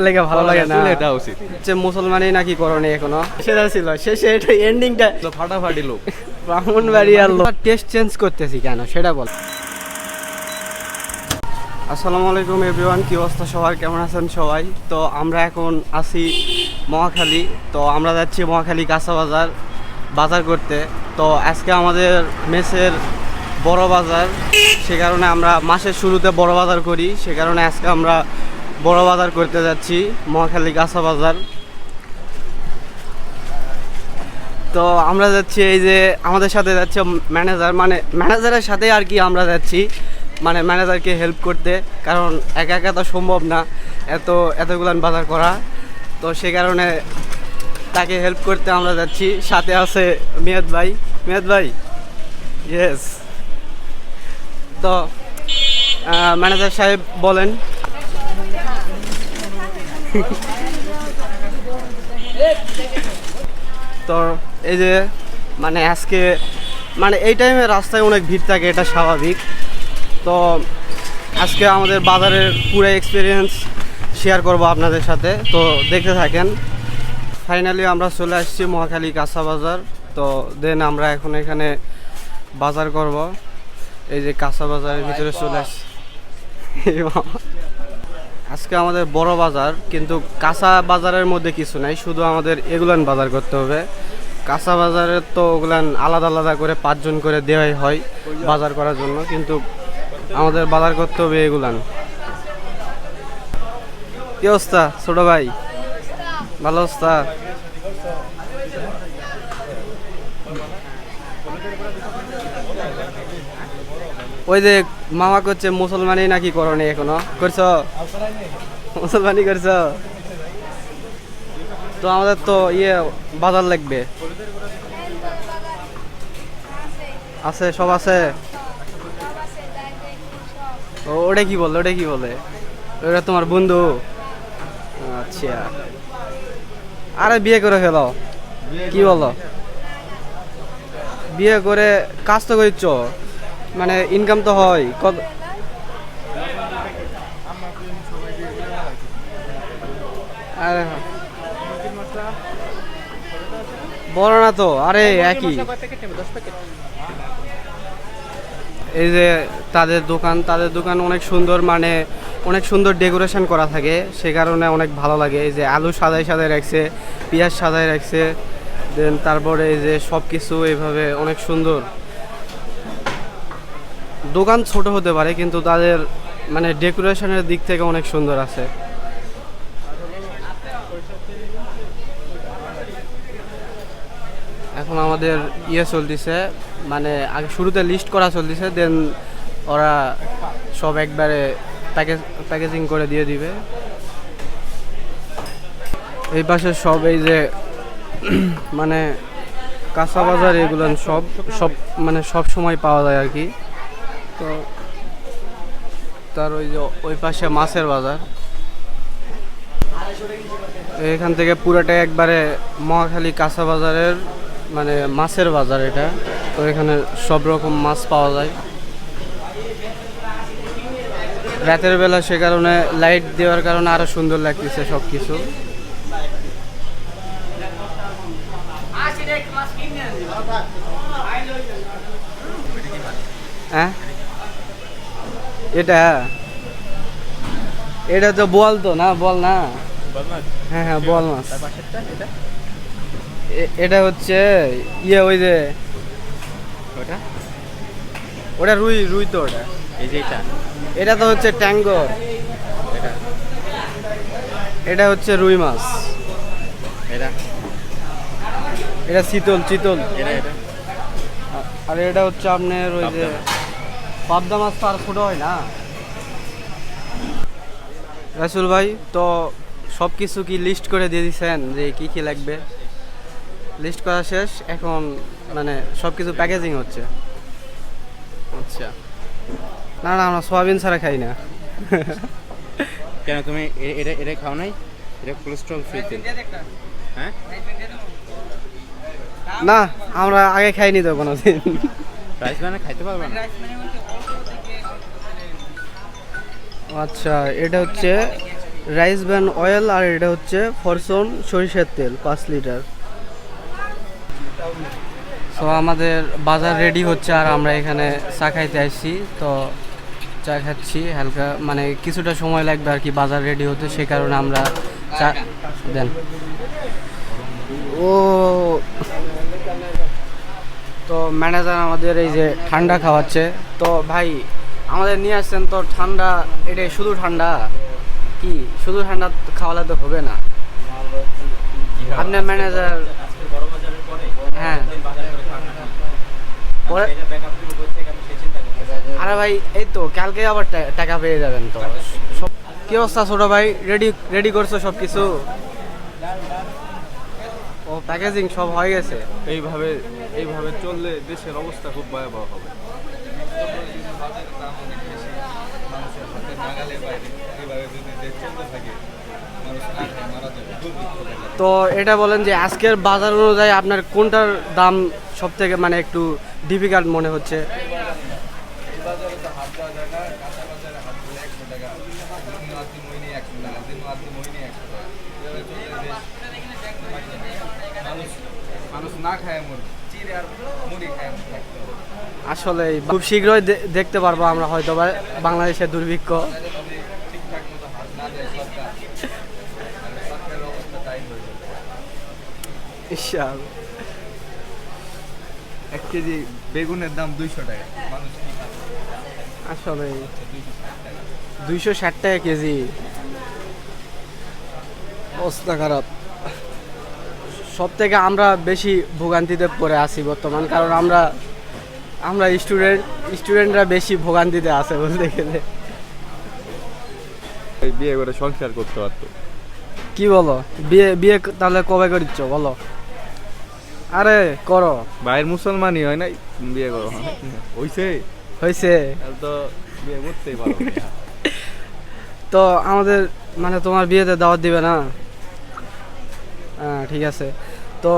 লেগে ভালো লাগে না, এটা উচিত যে মুসলমানই নাকি করণে এখনো, সেটা ছিল শেষে এটা এন্ডিংটা ফাটাফাটি লোক। ব্রাহ্মণবাড়িয়ার লোক। টেস্ট চেঞ্জ করতেছি কেন সেটা বল। আসসালামু আলাইকুম এভরিওয়ান, কি অবস্থা সবার, কেমন আছেন সবাই? তো আমরা এখন আছি মহাখালী। তো আমরা যাচ্ছি মহাখালী কাঁচা বাজার করতে। তো আজকে আমাদের মেসের বড় বাজার, সে কারণে আমরা মাসের শুরুতে বড় বাজার করি, সে কারণে আজকে আমরা বড় বাজার করতে যাচ্ছি মহাখালী কাঁচা বাজার। তো আমরা যাচ্ছি, এই যে আমাদের সাথে যাচ্ছে ম্যানেজার, মানে ম্যানেজারের সাথে আর কি আমরা যাচ্ছি, মানে ম্যানেজারকে হেল্প করতে, কারণ একা একা তো সম্ভব না এতগুলান বাজার করা। তো সে কারণে তাকে হেল্প করতে আমরা যাচ্ছি। সাথে আছে মেহেদ ভাই ইয়েস। তো ম্যানেজার সাহেব বলেন। তো এই যে মানে আজকে মানে এই টাইমে রাস্তায় অনেক ভিড় থাকে, এটা স্বাভাবিক। তো আজকে আমাদের বাজারের পুরো এক্সপিরিয়েন্স শেয়ার করব আপনাদের সাথে, তো দেখতে থাকেন। ফাইনালি আমরা চলে আসছি মহাখালী কাঁচা বাজার। তো দেন আমরা এখন এখানে বাজার করব। এই যে কাঁচা বাজারের ভিতরে চলে আসছি। আজকে আমাদের বড় বাজার, কিন্তু কাঁচা বাজারের মধ্যে কিছু নাই, শুধু আমাদের এগুলান বাজার করতে হবে। কাঁচা বাজারের তো ওগুলান আলাদা আলাদা করে 5 জন করে দেওয়াই হয় বাজার করার জন্য, কিন্তু আমাদের বাজার করতে হবে এগুলান। কি অবস্থা ছোট ভাই? ভালো অবস্থা? ওই যে মামা করছে মুসলমানই নাকি করণে এখনো, করছো? মুসলমানই করছো? তো আমাদের তো বাজার লাগবে, আছে সব আছে। ওটা কি বলে ওটা তোমার বন্ধু? আচ্ছা, আরে বিয়ে করে ফেলো, কি বলো? বিয়ে করে কাজ তো করছ, মানে ইনকাম তো হয় কত? আরে বলো না তো, আরে একই। এই যে তাদের দোকান অনেক সুন্দর, মানে অনেক সুন্দর ডেকোরেশন করা থাকে, সে কারণে অনেক ভালো লাগে। এই যে আলু সাজায় রাখছে, পেঁয়াজ সাজায় রাখছে, দেন তারপরে এই যে সব কিছু এইভাবে অনেক সুন্দর। দোকান ছোট হতে পারে, কিন্তু তাদের মানে ডেকোরেশনের দিক থেকে অনেক সুন্দর আছে। এখন আমাদের চলতেছে, মানে আগে শুরুতে লিস্ট করা চলতেছে, দেন ওরা সব একবারে প্যাকেজিং করে দিয়ে দিবে। এই পাশে সব এই যে মানে কাঁচা বাজার এগুলো সব মানে সব সময় পাওয়া যায় আর কি। তো তার ওই যে ওই পাশে মাছের বাজার, এখান থেকে পুরোটাই একবারে মহাখালী কাঁচা বাজারের মানে মাছের বাজার এটা। তো এখানে সব রকম মাছ পাওয়া যায় রাতের বেলা, সে কারণে লাইট দেওয়ার কারণে আরো সুন্দর লাগতেছে সব কিছু। হ্যাঁ, এটা তো বল তো না, বল না? হ্যাঁ বল মাছ। এটা হচ্ছে ওই যে ওটা রুই তো ওটা। এই যে এটা তো হচ্ছে ট্যাঙ্গর, এটা হচ্ছে রুই মাছ, এটা চিতল। আর এটা হচ্ছে আপনার ওই যে পাবদা মাছ, তো আর ছোট হয় না। রাসুল ভাই, তো সব কিছু কি লিস্ট করে দিয়ে দিচ্ছেন যে কি কি লাগবে? লিস্ট করা শেষ, এখন মানে সব কিছু প্যাকেজিং হচ্ছে। আচ্ছা, না আমরা সয়াবিন ছাড়া খাই না। কেন তুমি এটা খাও নাই? এটা কোলেস্ট্রল ফ্রি তেল। হ্যাঁ না, আমরা আগে খাইনি তো কোনোদিন। রাইস মানে খাইতে পারবে না। আচ্ছা, এটা হচ্ছে রাইস ব্র্যান অয়েল, আর এটা হচ্ছে ফরচুন সরিষার তেল 5 লিটার। তো আমাদের বাজার রেডি হচ্ছে আর আমরা এখানে চা খাইতে আসছি। তো চা খাচ্ছি হালকা, মানে কিছুটা সময় লাগবে আর কি বাজার রেডি হতে, সেই কারণে আমরা চা দেন। ও তো ম্যানেজার আমাদের এই যে ঠান্ডা খাওয়াচ্ছে। তো ভাই আমাদের নিয়ে আসছেন তো ঠান্ডা, এটা শুধু ঠান্ডা কি? শুধু ঠান্ডা খাওয়ালে তো হবে না। আপনার ম্যানেজার হ্যাঁ পরে, আরে ভাই এই তো কালকে আবার টাকা পেয়ে যাবেন। তো সব কি অবস্থা ছোট ভাই? রেডি করছো সব কিছু? ও প্যাকেজিং সব হয়ে গেছে। এইভাবে চললে দেশের অবস্থা খুব ভয়াবহ হবে। তো এটা বলেন যে আজকের বাজার অনুযায়ী আপনার কোনটার দাম সব থেকে মানে একটু ডিফিকাল্ট মনে হচ্ছে? মানুষ না খায় চিড়ে আর মুড়ি খায়। আসলে খুব শীঘ্রই দেখতে পারবো আমরা হয়তো বা বাংলাদেশের দুর্ভিক্ষ। ঠিকঠাক মতো হাত না দেয় সরকার, সরকারের অবস্থা তাই হয়ে যাবে। ইনশাআল্লাহ। 1 কেজি বেগুনের দাম 200 টাকা। মানুষ কি খাবে? আসলে 260 টাকা কেজি, অবস্থা খারাপ। সব থেকে আমরা বেশি ভোগান্তিতে পড়ে আছি বর্তমান, কারণ আমরা স্টুডেন্টরা বেশি ভোগান্তিতে আছে বলতে গেলে। বিয়ে করে সংসার করতে পারতো। কি বলো? বিয়ে তাহলে কবে করিচ্ছ বলো? আরে করো। ভাইয়ের মুসলমানই হয় নাই, বিয়ে করো হইছে হয়েছে তো বিয়ে করতেই পারো। তো আমাদের মানে তোমার বিয়েতে দাওয়াত দিবে না? হ্যাঁ ঠিক আছে। তো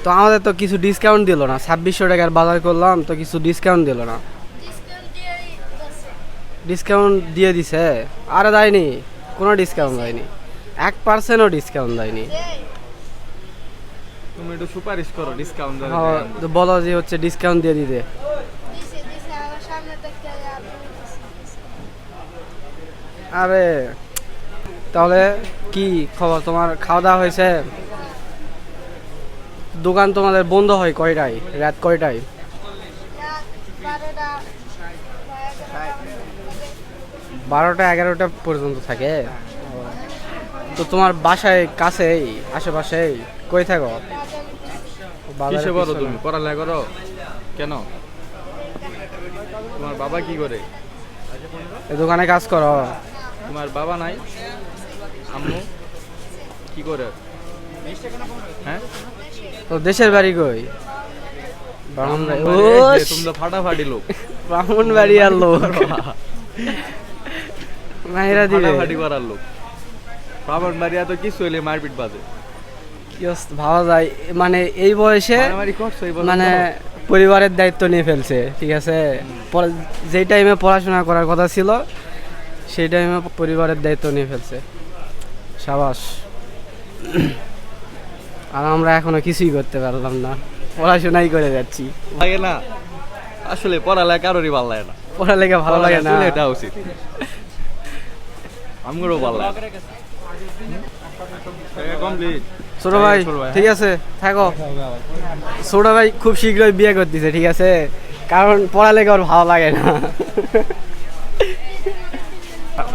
তো আমাদের তো কিছু ডিসকাউন্ট দিল না। 2600 টাকার বাজার করলাম তো কিছু ডিসকাউন্ট দিল না। ডিসকাউন্ট দিয়ে দিছে? আরে দেয়নি, কোনো ডিসকাউন্ট দেয়নি, 1%ও ডিসকাউন্ট দেয়নি। তুমি একটু সুপারিশ করো ডিসকাউন্ট দেওয়ার। হ্যাঁ তো বলো যে হচ্ছে ডিসকাউন্ট দিয়ে দিতে। আরে তাহলে কি খবর তোমার? খাওয়া দাওয়া হয়েছে? দোকান তোমাদের বন্ধ হয় কয়টায়? রাত কয়টায়? 12টা 11টা পর্যন্ত থাকে। তো তোমার বাসায় কাছেই আশেপাশেই? কই থাকো? কিসে পড়ো তুমি? পড়ালেখা করো কেন? তোমার বাবা কি করে? এই দোকানে কাজ করো? তোমার বাবা নাই? আম্মু কি করে? হ্যাঁ তো দেশের বাড়ি কই? ব্রাহ্মণবাড়ি। ও তুমি তো ফাটাফাটি লোক। ব্রাহ্মণবাড়ি আর লোক মাইরা দিবে। ফাটাফাটি করার লোক। ব্রাহ্মণবাড়িয়া তো কিছু হইলে মারপিট বাজে। কি অবস্থা ভাবা যায়? মানে এই বয়সে মারামারি করছো এই বছর? মানে পরিবারের দায়িত্ব নিয়ে ফেলছে, ঠিক আছে। যেই টাইমে পড়াশোনা করার কথা ছিল সেই টাইমে পরিবারের দায়িত্ব নিয়ে ফেলছে। সাবাস। আর আমরা এখনো কিছুই করতে পারলাম না, পড়াশোনাই করে যাচ্ছি। লাগে না আসলে, পড়ালেখা কারোরই ভালো লাগে না। পড়ালেখা ভালো লাগে না, এটা উচিত। আমগুলো ভালো লাগে। কমপ্লিট। ছোট ভাই ঠিক আছে থাকো। ছোট ভাই খুব শীঘ্রই বিয়ে করতেছে, ঠিক আছে, কারণ পড়ালেখা ওর ভালো লাগে না।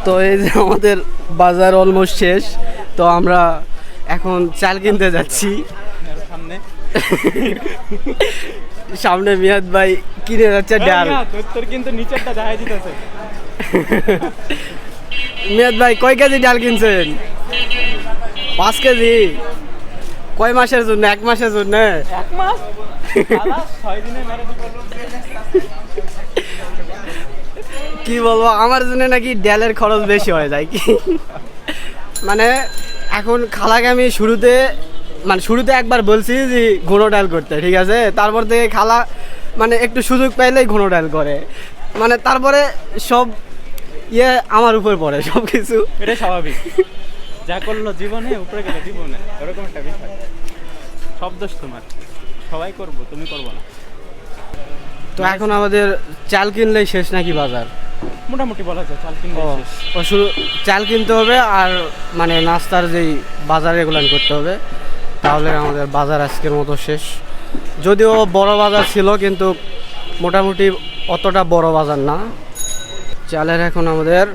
তো এই যে আমাদের বাজার অলমোস্ট শেষ, তো আমরা এখন চাল কিনতে যাচ্ছি। সামনে মিয়াদ ভাই কিনে যাচ্ছে ডাল। কিন্তু নিচেরটা দেখা দিতেছে। মিয়াদ ভাই কয় কেজি ডাল কিনছেন? 5 কেজি। কয় মাসের জন্য? 1 মাসের জন্য? 1 মাস 6 দিনে মেরে দিল। কি বলবো, আমার জন্য নাকি ডালের খরচ বেশি হয়ে যায় কি। মানে এখন খালাকে আমি শুরুতে একবার বলছি যে ঘন ডাল করতে, ঠিক আছে, তারপর থেকে খালা মানে একটু সুযোগ পাইলেই ঘন ডাল করে। মানে তারপরে সব ইয়ে আমার উপর পড়ে সব কিছু। এটাই স্বাভাবিক, যা করলো জীবনে উপরে গেলে জীবনে, ওরকম একটা বিষয়। সব দোষ তোমার, সবাই করবো, তুমি করবো না। তো এখন আমাদের চাল কিনলেই শেষ নাকি বাজার? মোটামুটি বলা যায় চাল কিনলে ও শেষ। ও শুধু চাল কিনতে হবে আর মানে নাস্তার যেই বাজার এগুলো করতে হবে, তাহলে আমাদের বাজার আজকের মতো শেষ। যদিও বড় বাজার ছিল কিন্তু মোটামুটি অতটা বড় বাজার না। চালের এখন আমাদের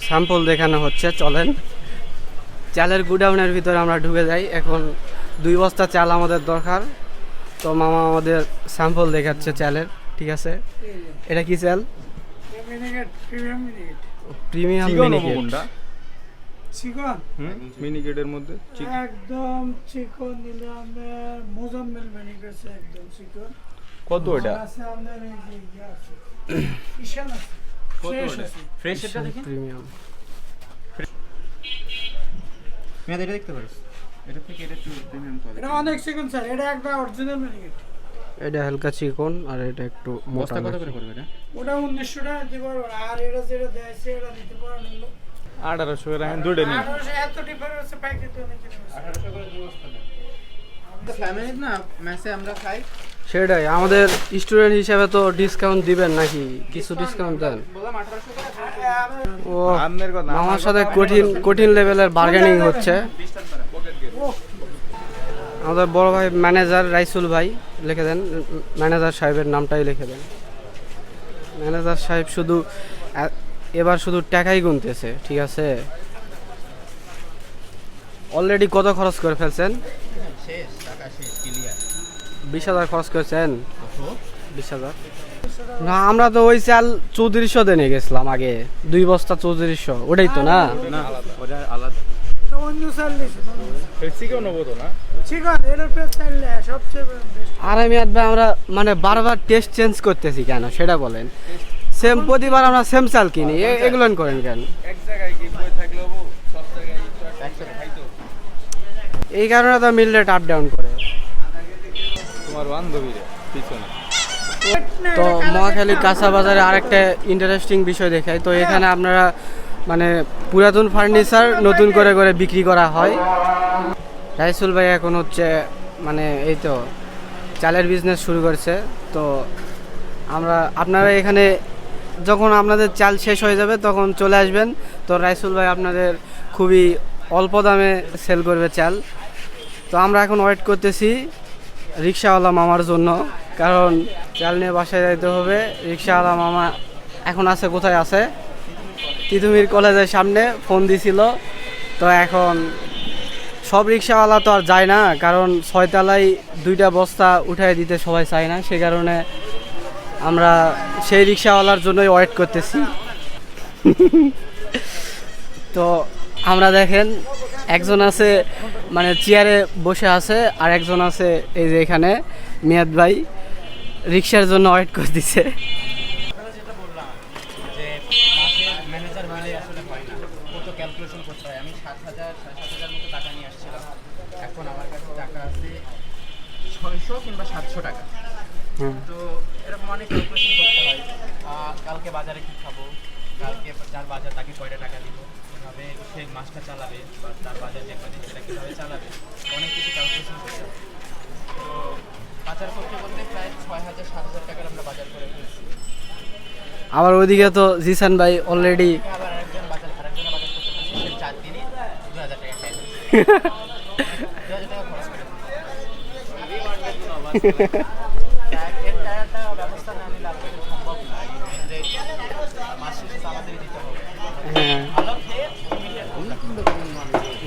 স্যাম্পল দেখানো হচ্ছে, চলেন চালের গুডাউনের ভিতরে আমরা ঢুকে যাই। এখন 2 বস্তা চাল আমাদের দরকার, তো মামা আমাদের স্যাম্পল দেখাচ্ছে চালের। ঠিক আছে, এটা কি চাল? প্রিমিয়াম মিনিকেট। চিকন মিনিকেটের মধ্যে একদম চিকন নিলে আপনার মোজাম্মেল ম্যানিকেট একদম চিকন। কত এটা? আছে আপনার এই যে ইয়ে আছে ঈশান আছে ফ্রেশ আছে। ফ্রেশ এটা দেখি, প্রিমিয়াম। মেয়াদ এটা দেখতে পারিস, এটা থেকে এটা একটু প্রিমিয়াম এটা কোয়ালিটি। অনেক চিকন স্যার, এটা একদম অরিজিনাল ম্যানিকেট। এটা হালকা চিকন আর এটা একটু মোটা। বস্তা কত করে পড়বে এটা? ওটা 1900 টাকা দিতে পারবেন, আর এটা যেটা দেয়ছে এটা দিতে পারেন হলো 1800 এর আমি দুটো নিই। 1800। এত ডিফারেন্স প্যাকেট অনেক কিছু আছে। 1800 করে দুই বস্তা দেন। ফ্যামিলি না মেসে আমরা খাই, সেটাই, আমাদের স্টুডেন্ট হিসেবে তো ডিসকাউন্ট দিবেন নাকি? কিছু ডিসকাউন্ট দেন। বললাম 1800 করে ও আপনার কথা মামার সাথে কঠিন লেভেলের বার্গেনিং হচ্ছে। 20 টাকা করে। আমাদের বড় ভাই ম্যানেজার রাইসুল ভাই, লিখে দেন ম্যানেজার সাহেবের নামটাই লিখে দেন। ম্যানেজার সাহেব শুধু এবার শুধু টাকাই গুনতেছে। ঠিক আছে, অলরেডি কত খরচ করে ফেলছেন? শেষ, টাকা শেষ, ক্লিয়ার। 20,000 খরচ করেছেন। 20,000 না, আমরা তো ওই চাল 3400 দিয়ে নিয়ে গেছিলাম আগে, 2 বস্তা 3400, ওটাই তো না? না ওটা আলাদা। তো অন্য স্যার নিছে চিকেন নেবো তো না? চিকন এর প্রাইস চাইলে সবচেয়ে বেস্ট। আর আমি আমরা মানে বারবার টেস্ট চেঞ্জ করতেছি কেন সেটা বলেন? সেম প্রতিবার আমরা সেম চাল কিনি, এগুলো করেন কেন? এক জায়গায় কি বই থাকলেও সব জায়গায় একসাথে খাইতো। এই কারণে তো মিল রেট আপ ডাউন করে। তোমার বান্ধবীরা পিছনে তো মহাখালী কাঁচা বাজারে আরেকটা ইন্টারেস্টিং বিষয় দেখাই। তো এখানে আপনারা মানে পুরাতন ফার্নিচার নতুন করে করে বিক্রি করা হয়। রাইসুল ভাই এখন হচ্ছে মানে এই তো চালের বিজনেস শুরু করেছে। তো আপনারা এখানে যখন আপনাদের চাল শেষ হয়ে যাবে তখন চলে আসবেন। তো রাইসুল ভাই আপনাদের খুবই অল্প দামে সেল করবে চাল। তো আমরা এখন ওয়েট করতেছি রিক্সাওয়ালা মামার জন্য, কারণ চাল নিয়ে বাসায় যাইতে হবে। রিক্সাওয়ালা মামা এখন আছে, কোথায় আছে? তিতুমির কলেজের সামনে ফোন দিছিল। তো এখন সব রিক্সাওয়ালা তো আর যায় না, কারণ 6 তলায় 2টা বস্তা উঠাই দিতে সবাই চায় না, সে কারণে আমরা সেই রিক্সাওয়ালার জন্যই ওয়েট করতেছি। তো আমরা দেখেন একজন আছে মানে চেয়ারে বসে আছে, আর একজন আছে এই যে এখানে মিয়াদ ভাই রিক্সার জন্য ওয়েট করতেছে। যেটা বললাম যে মাসের ম্যানেজার মিলে আসলে হয় না, কত ক্যালকুলেশন করতে হয়। আমি 7,000 7,500 মতো টাকা নিয়ে আসছিলাম, এখন আমার কাছে টাকা আছে 600 কিংবা 700 টাকা। তো এরকম অনেক ক্যালকুলেশন করতে হয়। কালকে বাজারে কি খাবো, কালকে যার বাজার তাকে কয়টা টাকা দিব, কীভাবে সেই মাসটা চালাবে, বা তার বাজার যে কদিন সেটা কীভাবে চালাবে, অনেক কিছু ক্যালকুলেশন করতে হয়। তো বাজার করতে করতে প্রায় 6,000 7,000 টাকার আমরা বাজার করে ফেলছি। আবার ওইদিকে তো জিসান ভাই অলরেডি আবার আরেকজনের বাজার করতে ফেলছি, 4 দিনই 2,000 টাকা খাই ফেলছি। 2,000 টাকা খরচ করে একটা ব্যবস্থা না নিলে আসলে সম্ভব না। এই যে মাস শেষে আমাদের দিতে হবে। হ্যাঁ ভালো খেয়ে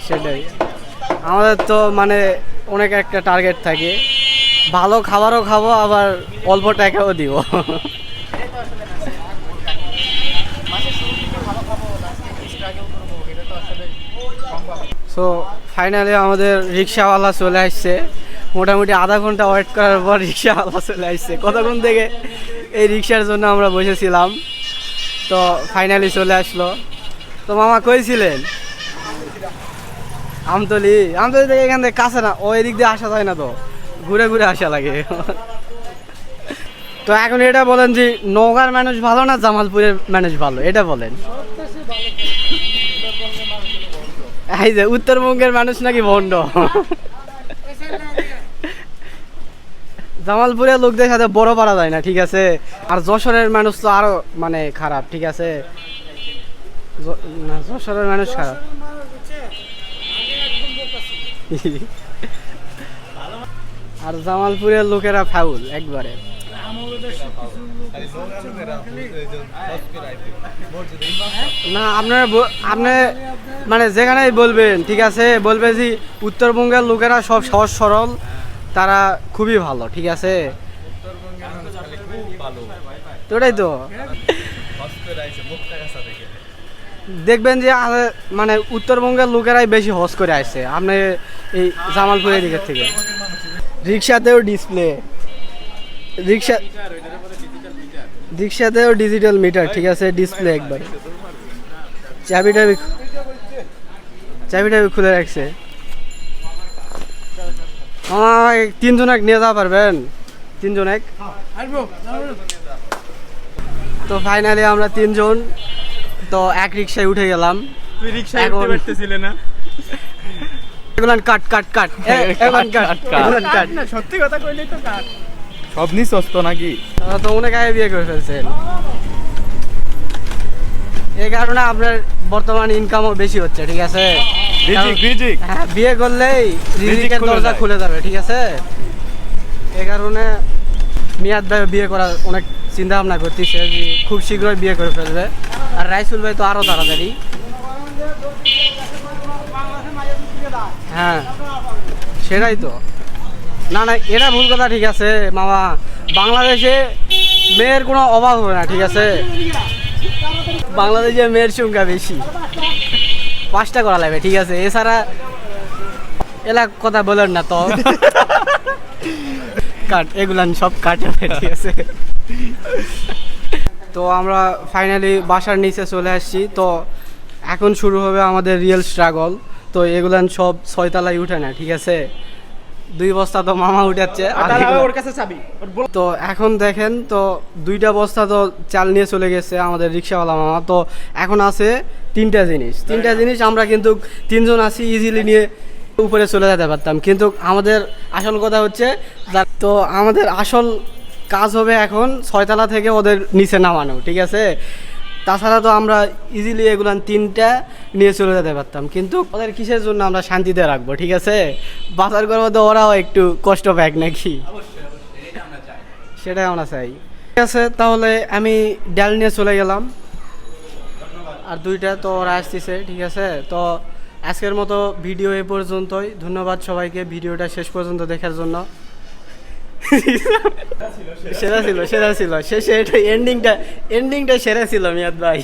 সেটাই, আমাদের তো মানে অনেক একটা টার্গেট থাকে, ভালো খাবারও খাবো আবার অল্প টাকাও দিব। এটাই তো আসলে মাসের শুরুর দিকে ভালো খাবো, লাস্টে স্ট্রাগল করবো, এটা তো আসলে সম্ভব না। সো ফাইনালি আমাদের রিক্সাওয়ালা চলে আসছে। মোটামুটি আধা ঘন্টা ওয়েট করার পর রিক্সাওয়ালা চলে আসছে। কতক্ষণ থেকে এই রিক্সার জন্য আমরা বসেছিলাম, তো ফাইনালি চলে আসলো। তো মামা কইছিলেন আমতলি থেকে এখান থেকে কাছে না, ওই দিক দিয়ে আসা যায় না, তো ঘুরে ঘুরে আসা লাগে। তো এখন এটা বলেন যে নওগাঁর মানুষ ভালো না জামালপুরের মানুষ ভালো, এটা বলেন। এই যে উত্তরবঙ্গের মানুষ নাকি ভণ্ড। জামালপুরের লোকদের সাথে বড় পারা যায় না, ঠিক আছে। আর যশোরের মানুষ তো আরো মানে খারাপ, ঠিক আছে। না, যশোরের মানুষ খারাপ। আর জামালপুরের লোকেরা ফাউল একবারে। না আপনার আপনি মানে যেখানেই বলবেন, ঠিক আছে, বলবে যে উত্তরবঙ্গের লোকেরা সব সহজ সরল, তারা খুবই ভালো, ঠিক আছে। উত্তরবঙ্গের মানুষ খালি খুব ভালো, তো ওটাই তো হস করে আইছে মুখটা কাঁচা দেখে। দেখবেন যে মানে উত্তরবঙ্গের লোকেরাই বেশি হজ করে আসছে আপনি এই জামালপুরের দিকের থেকে। রিক্সাতেও ডিসপ্লে, রিক্সাতেও ডিজিটাল মিটার, ঠিক আছে, ডিসপ্লে একবার। চাবি খুলে রাখছে। আমার 3 জন এক নিয়ে যাওয়া পারবেন? 3 জন এক। তো ফাইনালি আমরা 3 জন তো এক রিক্সায় উঠে গেলাম। তুই রিকশায় উঠতে পারতেছিলে না? এগুলান কাট কাট কাট এগুলান কাট এগুলান কাট। না, সত্যি কথা কইলেই তো কাট। সব নিস অস্ত নাকি? তো অনেক আগে বিয়ে করে ফেলছেন, এই কারণে আপনার বর্তমান ইনকামও বেশি হচ্ছে, ঠিক আছে। রিজিক হ্যাঁ, বিয়ে করলেই রিজিকের খুলে দরজা যায়। খুলে যাবে, ঠিক আছে। এই কারণে মিয়াদ ভাই বিয়ে করার অনেক চিন্তা ভাবনা করতেছে, যে খুব শীঘ্রই বিয়ে করে ফেলবে। আর রাইসুল ভাই তো আরো তাড়াতাড়ি। হ্যাঁ সেটাই তো। না না, এটা ভুল কথা, ঠিক আছে মামা। বাংলাদেশে মেয়ের কোনো অভাব হবে না, ঠিক আছে। বাংলাদেশে মেয়ের সংখ্যা বেশি, 5টা করা লাগবে, ঠিক আছে। এছাড়া এলা কথা বলেন না তো। কাট এগুলান সব কাট হবে, ঠিক আছে। তো আমরা ফাইনালি বাসার নিচে চলে আসছি। তো এখন শুরু হবে আমাদের রিয়েল স্ট্রাগল। তো এগুলান সব 6 তলায় উঠে না, ঠিক আছে। 2 বস্তা তো মামা উঠাচ্ছে। ওর কাছে চাবি। তো এখন দেখেন, তো 2টা বস্তা তো চাল নিয়ে চলে গেছে আমাদের রিক্সাওয়ালা মামা। তো এখন আছে 3টা জিনিস আমরা কিন্তু 3 জন আছি, ইজিলি নিয়ে উপরে চলে যেতে পারতাম। কিন্তু আমাদের আসল কথা হচ্ছে, তো আমাদের আসল কাজ হবে এখন 6 তলা থেকে ওদের নিচে নামানো, ঠিক আছে। তাছাড়া তো আমরা ইজিলি এগুলান 3টা নিয়ে চলে যেতে পারতাম, কিন্তু ওদের কিসের জন্য আমরা শান্তিতে রাখবো, ঠিক আছে। বাজার করবো তো ওরাও একটু কষ্ট পাক নাকি, সেটাই আমরা চাই, ঠিক আছে। তাহলে আমি ডাল নিয়ে চলে গেলাম, আর 2টা তো ওরা আসতেছে, ঠিক আছে। তো আজকের মতো ভিডিও এ পর্যন্তই। ধন্যবাদ সবাইকে ভিডিওটা শেষ পর্যন্ত দেখার জন্য। সেরা ছিল শেষে এটা এন্ডিংটা সেরা ছিল মিয়াদ ভাই।